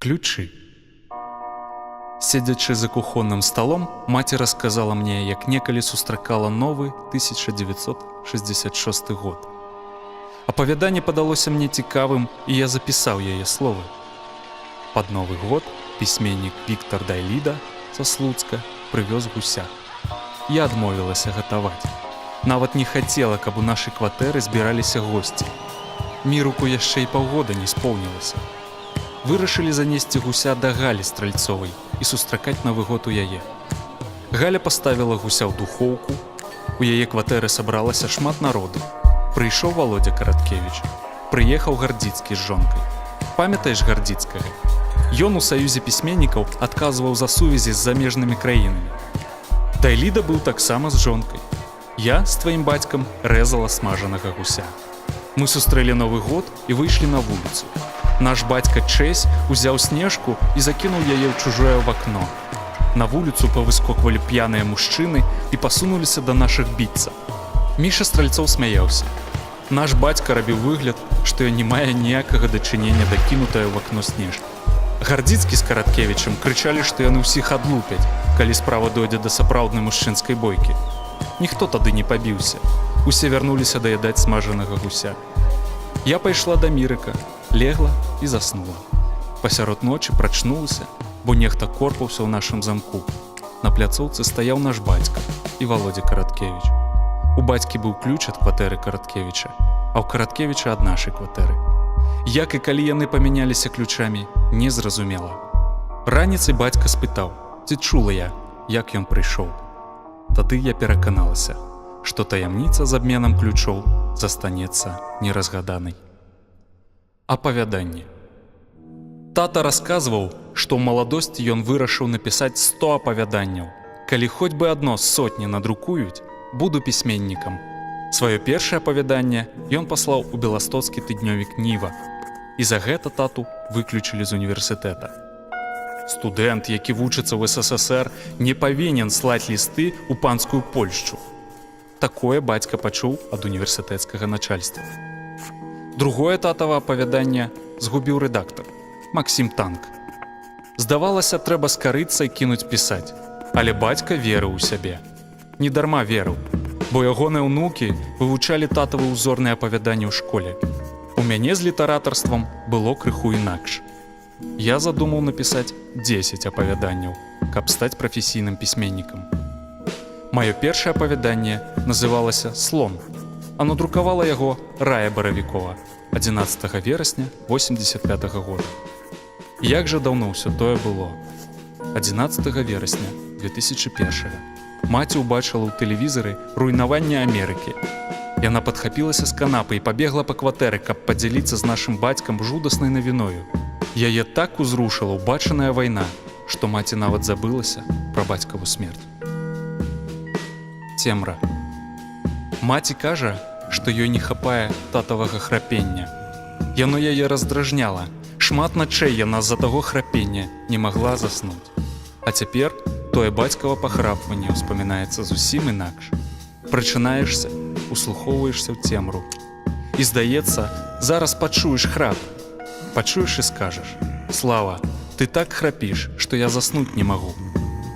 Ключы. Седзячы за кухонным столом, маці расказала мне, як некалі сустракала новы 1966 год. Апавяданне падалося мне цікавым, і я запісаў яе словы. Пад Новы год пісьменнік Віктор Дайліда са Слуцка прывёз гуся. Я адмовілася гатаваць. Нават не хацела, каб у нашай кватэры збіраліся госці. Міруку яшчэ і паўгода не споўнілася. Вырашылі занесці гуся да Галі Стральцовай і сустракаць Новы год у яе. Галя паставіла гуся ў духоўку. У яе кватэры сабралася шмат народу. Прыйшоў Володя Караткевіч. Прыехаў Гардзіцкі з жонкай. Памятаеш Гардзіцкага? Ён у саюзе пісьменнікаў адказваў за сувязі з замежнымі краінамі. Дайліда быў таксама з жонкай. Я з тваім бацькам рэзала смажанага гуся. Мы сустрэлі Новы год і выйшлі на вуліцу. Наш бацька Чэсь узяў снежку і закінуў яе ў чужое вакно. На вуліцу павыскоквалі п'яныя мужчыны і пасунуліся да нашых біцца. Міша Стральцоў смяяўся. Наш бацька рабіў выгляд, што ён не мае ніякага дачынення да кінутае ў вакно снежкі. Гардзіцкі з Караткевічам крычалі, што яны ўсіх адлупяць, калі справа дойдзе да сапраўднай мужчынскай бойкі. Ніхто тады не пабіўся. Усе вярнуліся даядаць смажанага гуся. Я пайшла да Мірыка, легла і заснула. Пасярод ночы прачнулася, бо нехта корпаўся ў нашым замку. На пляцоўцы стаяў наш бацька і Володя Караткевіч. У бацькі быў ключ ад кватэры Караткевіча, а ў Караткевіча ад нашай кватэры. Як і калі яны памяняліся ключамі, не зразумела. Раніцай бацька спытаў, ці чула я, як ён прыйшоў. Тады я пераканалася, што таямніца з абменам ключоў застанецца неразгаданай. Апавяданне. Тата расказваў, што ў маладосці ён вырашыў напісаць 100 апавяданняў. Калі хоць бы адно з сотні надрукуюць, буду пісьменнікам. Сваё першае апавяданне ён паслаў у беластоцкі тыднёвік «Ніва». І за гэта тату выключылі з універсітэта. Студэнт, які вучыцца ў СССР, не павінен слаць лісты ў панскую Польшчу. Такое бацька пачуў ад універсітэцкага начальства. Другое татава апавяданне згубіў рэдактар Максім Танк. Здавалася, трэба скарыцца і кінуць пісаць, але бацька верыў у сябе. Недарма верыў, бо ягоныя ўнукі вывучалі татавы ўзорныя апавяданні ў школе. У мяне з літаратарствам было крыху інакш. Я задумаў напісаць 10 апавяданняў, каб стаць прафесійным пісьменнікам. Маё першае апавяданне называлася «Слон», а надрукавала яго Рая Баравікова 11 верасня 85 года. Як жа даўно ўсё тое было. 11 верасня 2001 маці ўбачыла ў тэлевізары руйнаванне Амерыкі. Яна падхапілася з канапы і пабегла па кватэры, каб падзяліцца з нашым бацькам жудаснай навіною. Яе так узрушыла ўбачаная вайна, што маці нават забылася пра бацькаву смерць. Цемра. Маці кажа, што ёй не хапае татавага храпення. Яно яе раздражняла. Шмат начэй яна з-за таго храпення не магла заснуць. А цяпер тое бацькава пахрапванне ўспамінаецца зусім інакш. Прачынаешся, услухоўваешся ў цемру. І здаецца, зараз пачуеш храп. Пачуеш і скажаш: «Слава, ты так храпіш, што я заснуць не магу».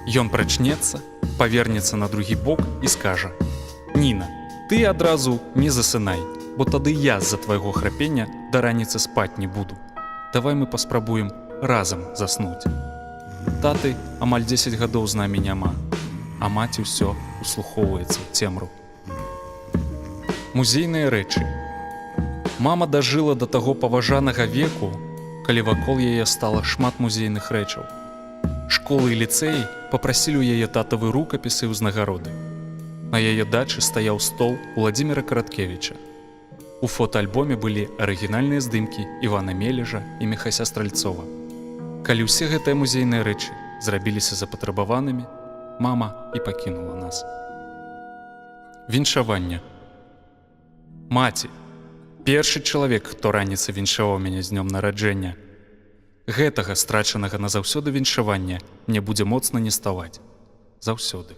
Ён прачнецца, павернецца на другі бок і скажа: «Ніна, ты адразу не засынай, бо тады я з-за твайго храпення да раніцы спаць не буду. Давай мы паспрабуем разам заснуць». Таты амаль 10 гадоў з намі няма, а маці ўсё услухоўваецца ў цемру. Музейныя рэчы. Мама дажыла да таго паважанага веку, калі вакол яе стала шмат музейных рэчаў. Школы і ліцэі папрасілі ў яе татавы рукапісы і ўзнагароды. На яе дачы стаяў стол Уладзіміра Караткевіча. У фотоальбоме былі арыгінальныя здымкі Івана Мележа і Міхася Стральцова. Калі ўсе гэтыя музейныя рэчы зрабіліся запатрабаванымі, мама і пакінула нас. Віншаванне. Маці, першы чалавек, хто раніцай віншаваў мяне з днём нараджэння. Гэтага страчанага назаўсёды віншавання мне будзе моцна не ставаць. Заўсёды.